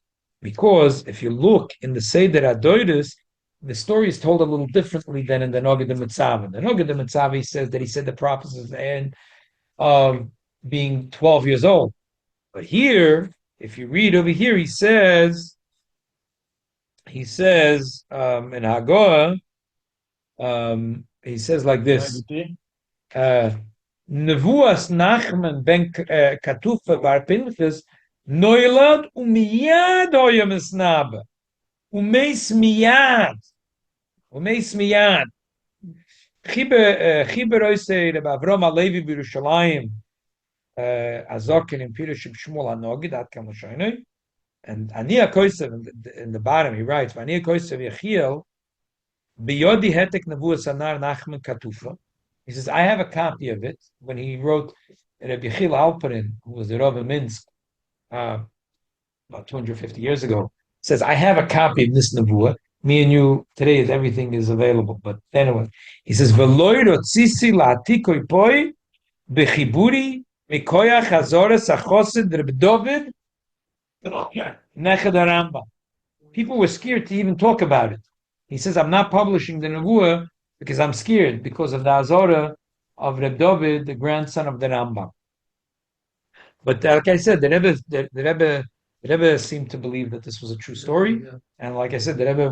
Because if you look in the Seder Adoidus, the story is told a little differently than in the Nogid Mitzvah. The Nogid Mitzvah says that he said the prophet is the end of being 12 years old. But here, if you read over here, he says in Hagoah, he says like this. Nevuas Nachman ben Katufa bar Pinchas noilad umiyad hoya misnaba umeis miyad chiber oisei Reb Avram Alevi b'Yerushalayim azokin in Pirush Shmuel Hanogid ad kam l'shoinoi, and Ania Kosev in the bottom he writes Ania Kosev Yechiel biyodi hetek nevuas anar Nachman Katufa. He says, I have a copy of it when he wrote Rabbi Yechiel Alperin, who was the Rav of Minsk about 250 years ago, says, I have a copy of this Nevuah. Me and you, today, everything is available. But anyway, he says, V'loi rotzisi la'atikoi poi b'chiburi mikoyach hazores achosid Reb Dovid Neched HaRambam. People were scared to even talk about it. He says, I'm not publishing the Nevuah because I'm scared because of the Azorah of Reb Dovid, the grandson of the Rambam. But like I said, the Rebbe seemed to believe that this was a true story. And like I said, the Rebbe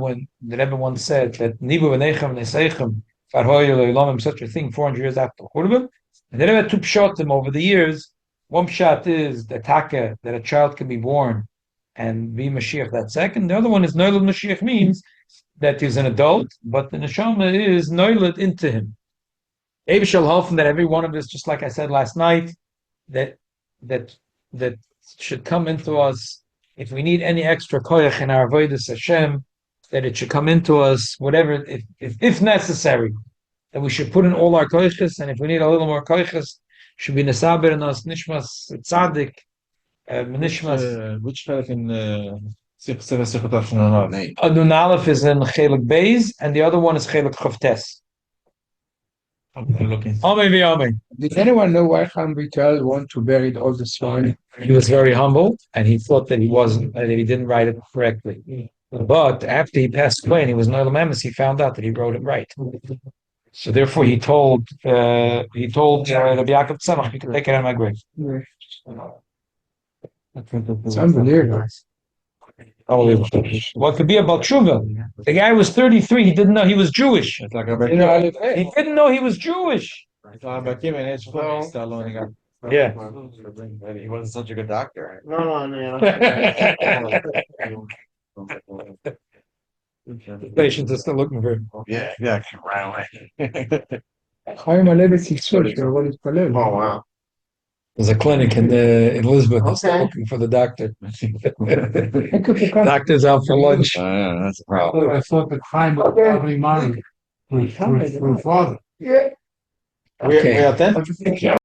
once said that Nibu v'nechem neseichem farhoy lo'olamim, such a thing 400 years after Churban. And the Rebbe took pshatim over the years. One pshat is the taka that a child can be born and be Mashiach that second. The other one is Noilad Mashiach means that he's an adult, but the neshama is Noilad into him. Ebi shall hofen that every one of us, just like I said last night, that should come into us. If we need any extra koyach in our avodas Hashem, that it should come into us, whatever, if necessary, that we should put in all our koyches, and if we need a little more koyches, should be nesaber in us, nishmas tzaddik, nishmas. Which part in Sechet Tafshin Adun Aleph is in Chelik Beis, and the other one is Chelik Chavtes. looking. Amen. Did anyone know why Chaim Vital wanted to bury all the story? He was very humble, and he thought that he didn't write it correctly. But after he passed away and he was Noel Emes, he found out that he wrote it right. So therefore, he told Rabbi Yaakov Tzemach, "You can take it out of my grave." It's unbelievable. What could be about Tshuva? The guy was 33. He didn't know he was Jewish. It's like He didn't know he was Jewish. Yeah. He wasn't such a good doctor. Patients are still looking for him. Yeah, right away. Chaim Alevi Tzitzoch, what is Palel? Oh wow. There's a clinic in Elizabeth. They're still Okay. looking for the doctor. Doctor's out for lunch. Yeah, that's a problem. I thought that Chaim was probably married with father. We are 10?